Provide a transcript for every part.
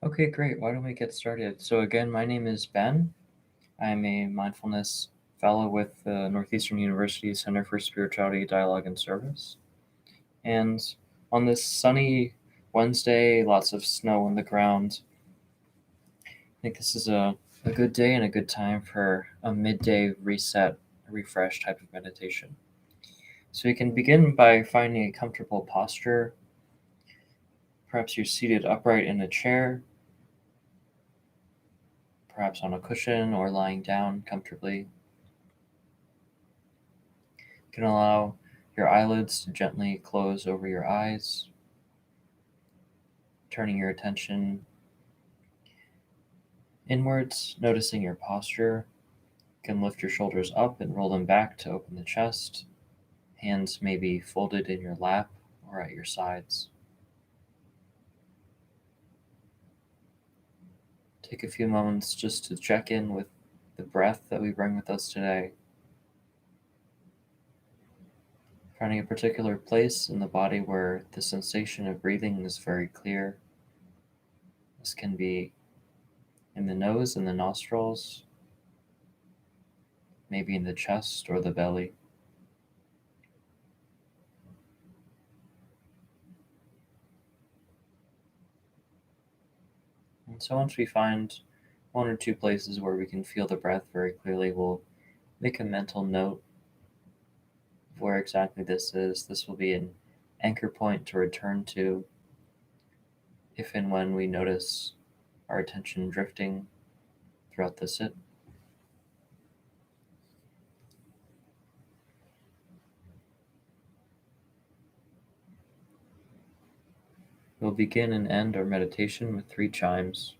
Okay, great. Why don't we get started? So, again, my name is Ben. I'm a mindfulness fellow with the Northeastern University Center for Spirituality, Dialogue, and Service. And on this sunny Wednesday, lots of snow on the ground, I think this is a good day and a good time for a midday reset, refresh type of meditation. So, you can begin by finding a comfortable posture. Perhaps you're seated upright in a chair, perhaps on a cushion or lying down comfortably. You can allow your eyelids to gently close over your eyes, turning your attention inwards, noticing your posture. You can lift your shoulders up and roll them back to open the chest. Hands may be folded in your lap or at your sides. Take a few moments just to check in with the breath that we bring with us today. Finding a particular place in the body where the sensation of breathing is very clear. This can be in the nose and the nostrils, maybe in the chest or the belly. And so once we find one or two places where we can feel the breath very clearly, we'll make a mental note of where exactly this is. This will be an anchor point to return to if and when we notice our attention drifting throughout the sit. We'll begin and end our meditation with 3 chimes.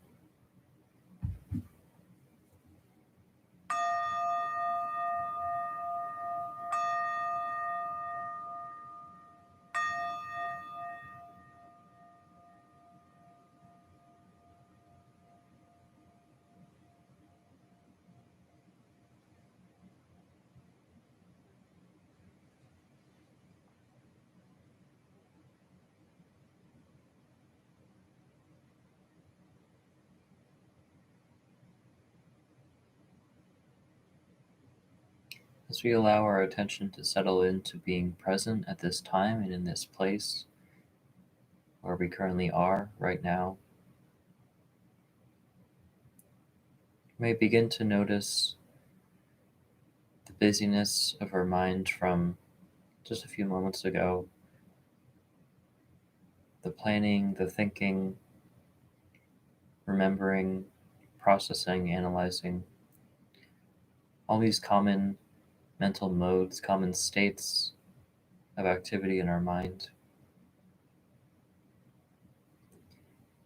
As we allow our attention to settle into being present at this time and in this place where we currently are right now, we may begin to notice the busyness of our mind from just a few moments ago, the planning, the thinking, remembering, processing, analyzing, all these common mental modes, common states of activity in our mind.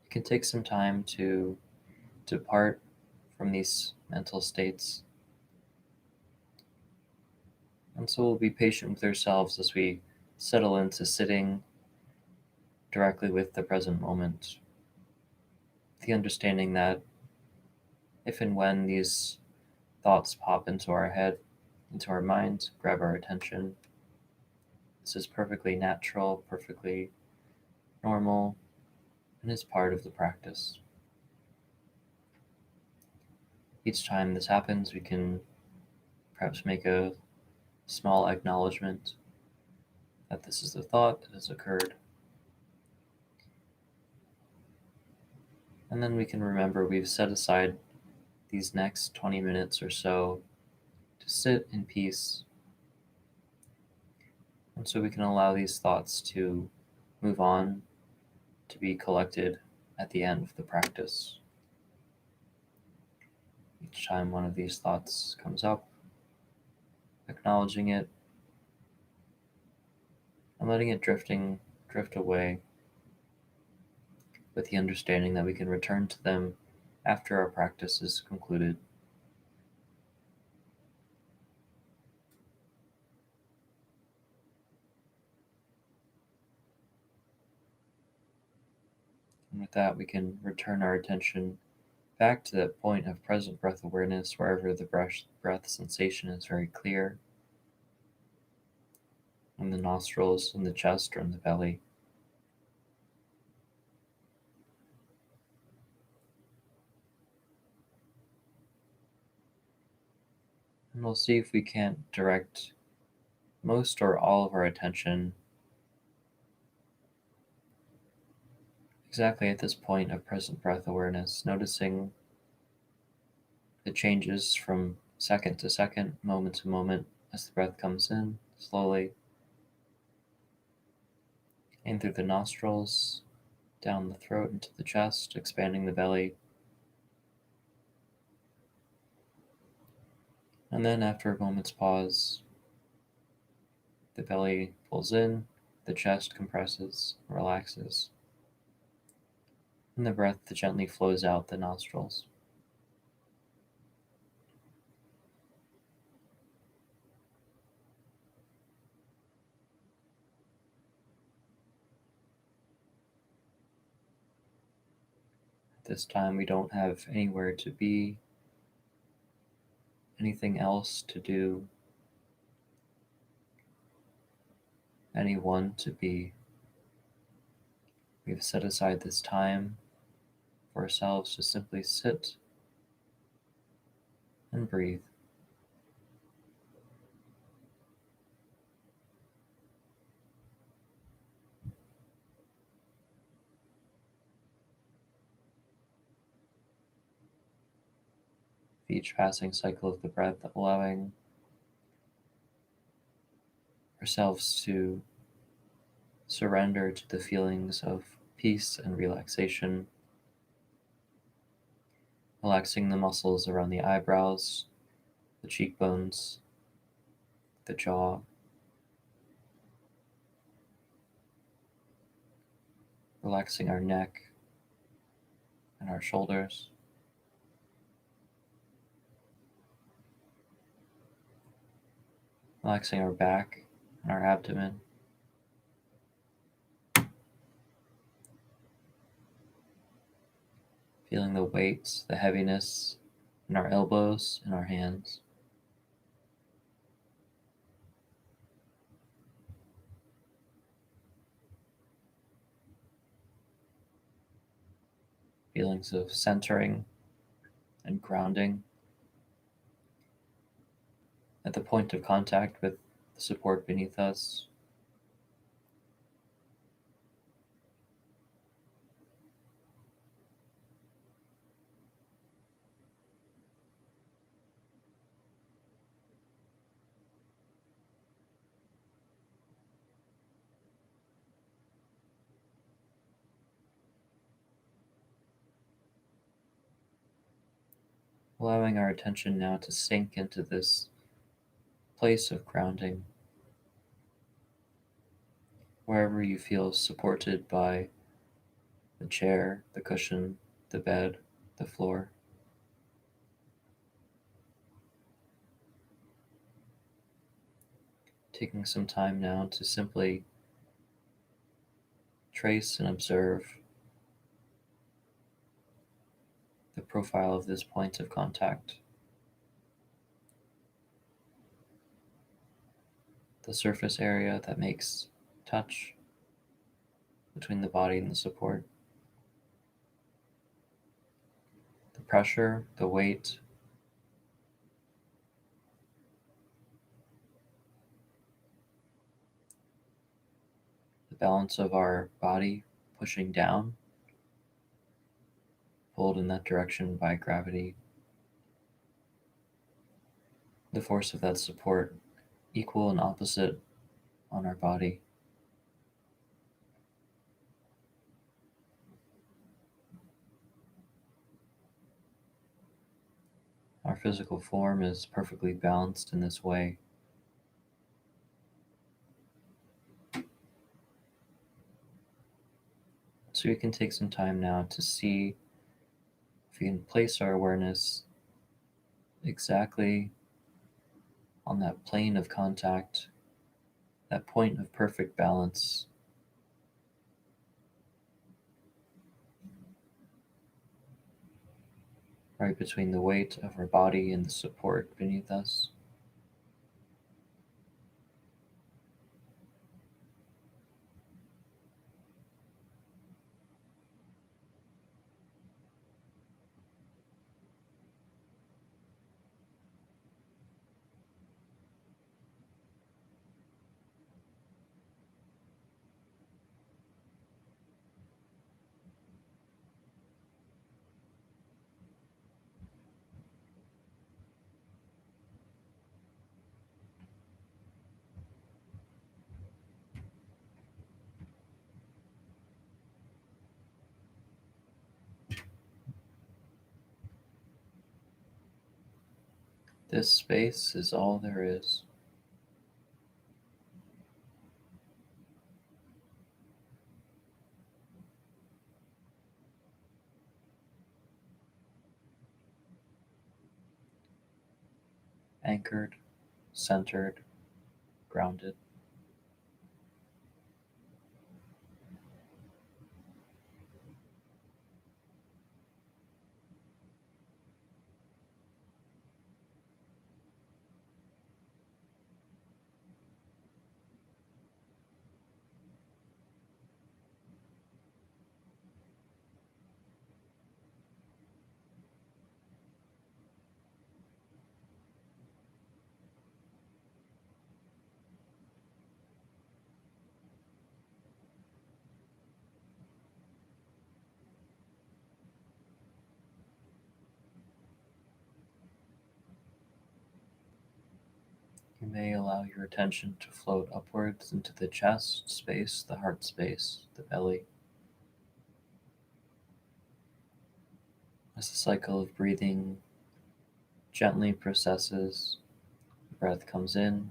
It can take some time to depart from these mental states. And so we'll be patient with ourselves as we settle into sitting directly with the present moment. The understanding that if and when these thoughts pop into our head, into our mind, grab our attention, this is perfectly natural, perfectly normal, and is part of the practice. Each time this happens, we can perhaps make a small acknowledgement that this is the thought that has occurred. And then we can remember we've set aside these next 20 minutes or so to sit in peace. And so we can allow these thoughts to move on, to be collected at the end of the practice. Each time one of these thoughts comes up, acknowledging it and letting it drift away with the understanding that we can return to them after our practice is concluded. And with that, we can return our attention back to that point of present breath awareness wherever the breath sensation is very clear, in the nostrils, in the chest, or in the belly. And we'll see if we can't direct most or all of our attention exactly at this point of present breath awareness, noticing the changes from second to second, moment to moment, as the breath comes in slowly in through the nostrils, down the throat into the chest, expanding the belly. And then, after a moment's pause, the belly pulls in, the chest compresses, relaxes, and the breath gently flows out the nostrils. At this time, we don't have anywhere to be, anything else to do, anyone to be. We've set aside this time for ourselves to simply sit and breathe. Each passing cycle of the breath, allowing ourselves to surrender to the feelings of peace and relaxation, relaxing the muscles around the eyebrows, the cheekbones, the jaw, relaxing our neck and our shoulders, relaxing our back and our abdomen, feeling the weight, the heaviness in our elbows and our hands. Feelings of centering and grounding at the point of contact with the support beneath us. Allowing our attention now to sink into this place of grounding, wherever you feel supported by the chair, the cushion, the bed, the floor. Taking some time now to simply trace and observe the profile of this point of contact, the surface area that makes touch between the body and the support, the pressure, the weight, the balance of our body pushing down, pulled in that direction by gravity, the force of that support, equal and opposite on our body. Our physical form is perfectly balanced in this way. So we can take some time now to see if we can place our awareness exactly on that plane of contact, that point of perfect balance, right between the weight of our body and the support beneath us. This space is all there is. Anchored, centered, grounded. You may allow your attention to float upwards into the chest space, the heart space, the belly. As the cycle of breathing gently processes, the breath comes in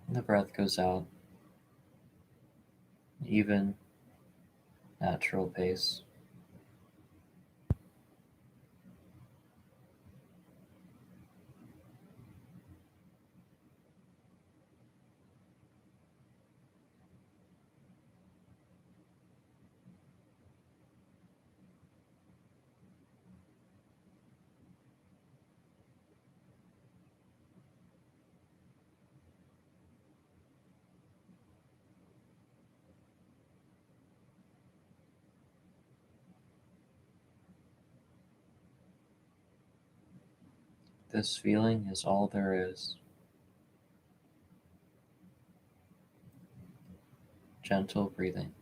and the breath goes out, an even, natural pace. This feeling is all there is. Gentle breathing.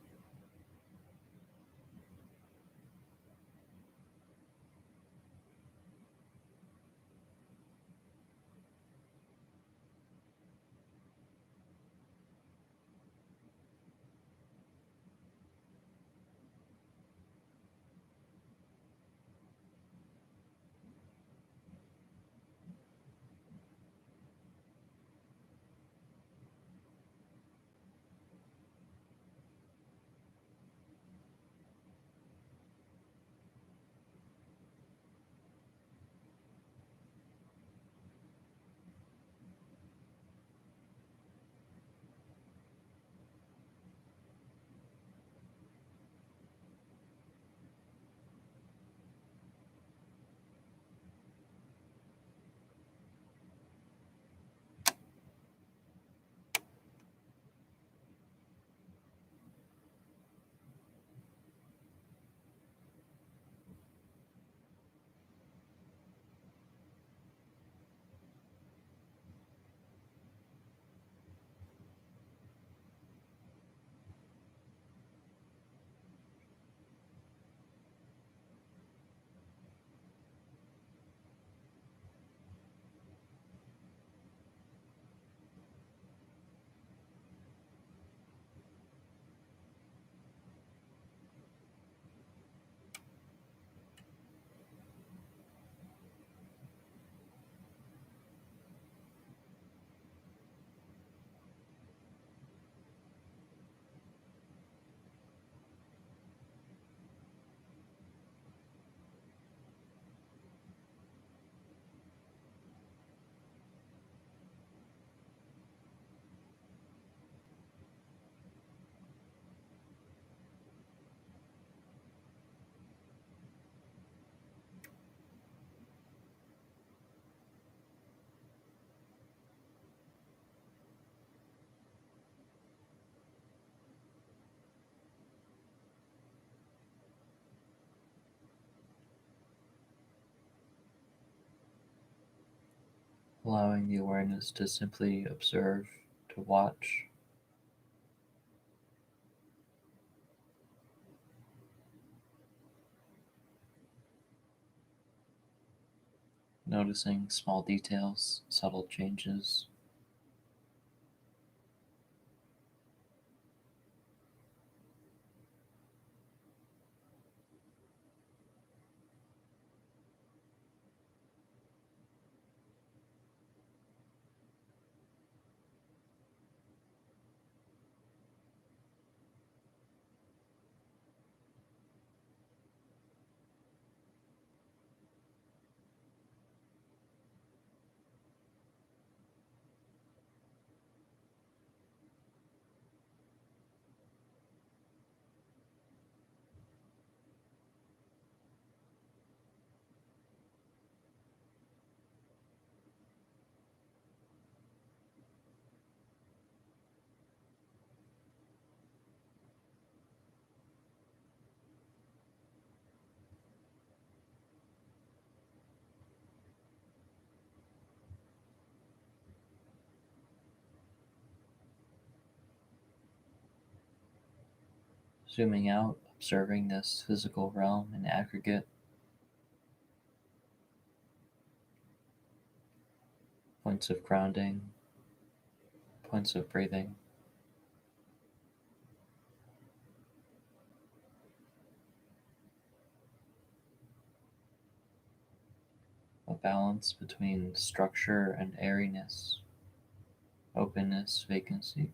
Allowing the awareness to simply observe, to watch. Noticing small details, subtle changes. Zooming out, observing this physical realm in aggregate, points of grounding, points of breathing, a balance between structure and airiness, openness, vacancy.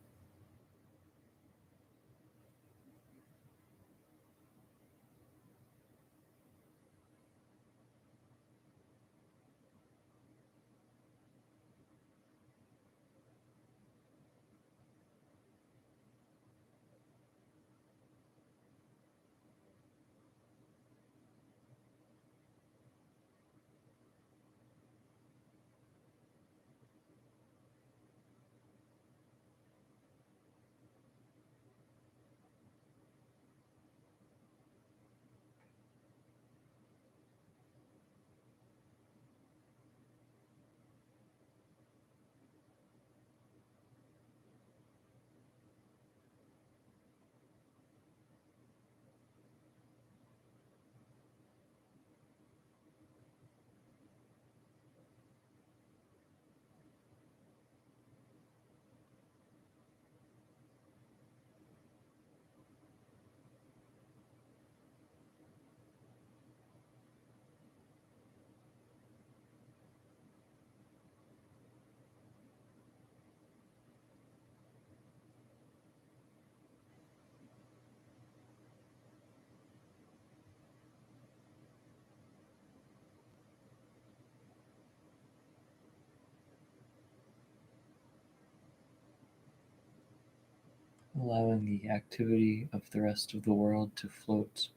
Allowing the activity of the rest of the world to float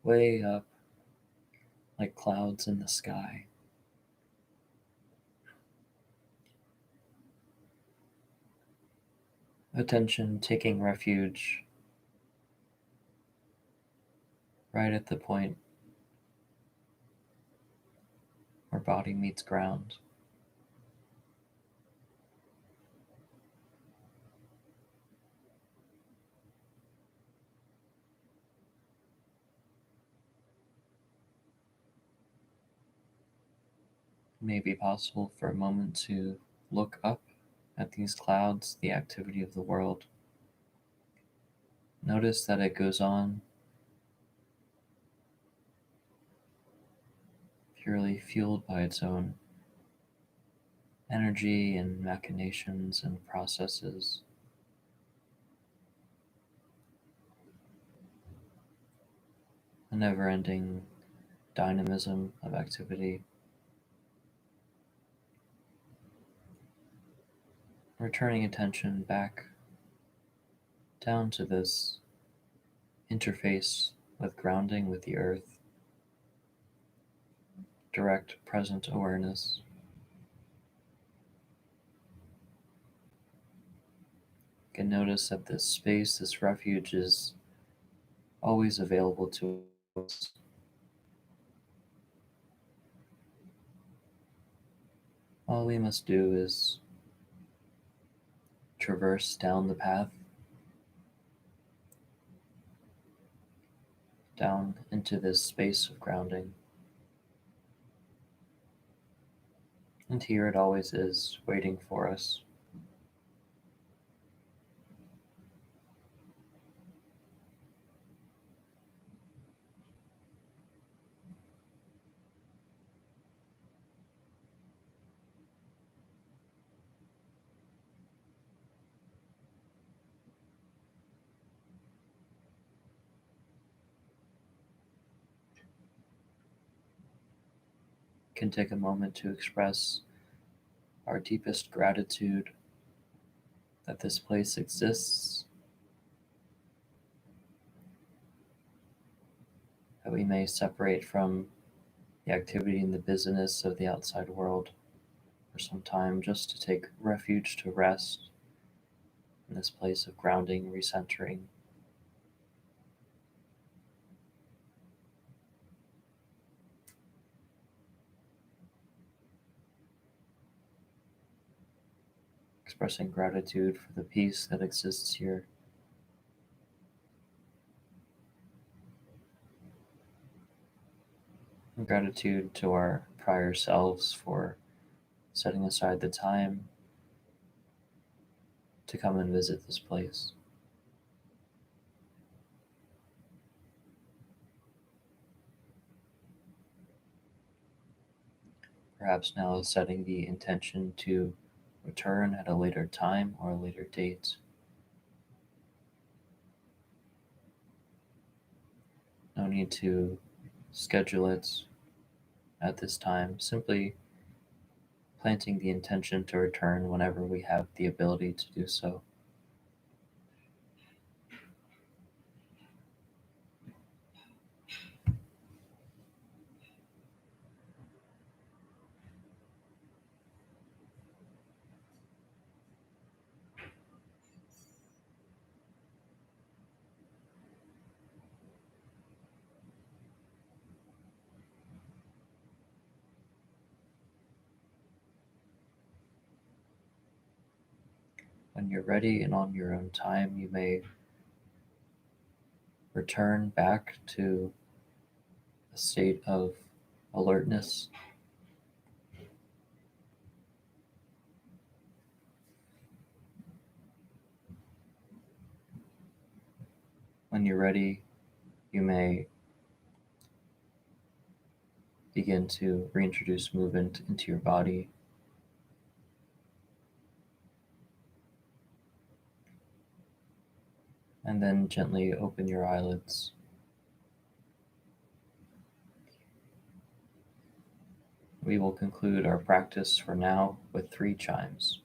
way up like clouds in the sky. Attention taking refuge right at the point where body meets ground. It may be possible for a moment to look up at these clouds, the activity of the world. Notice that it goes on, purely fueled by its own energy and machinations and processes. A never ending dynamism of activity. Returning attention back down to this interface with grounding with the earth, direct present awareness. You can notice that this space, this refuge, is always available to us. All we must do is traverse down the path, down into this space of grounding. And here it always is, waiting for us. Can take a moment to express our deepest gratitude that this place exists, that we may separate from the activity and the busyness of the outside world for some time just to take refuge, to rest in this place of grounding, recentering. Expressing gratitude for the peace that exists here. Gratitude to our prior selves for setting aside the time to come and visit this place. Perhaps now setting the intention to return at a later time or a later date. No need to schedule it at this time, simply planting the intention to return whenever we have the ability to do so. When you're ready and on your own time, you may return back to a state of alertness. When you're ready, you may begin to reintroduce movement into your body. And then gently open your eyelids. We will conclude our practice for now with 3 chimes.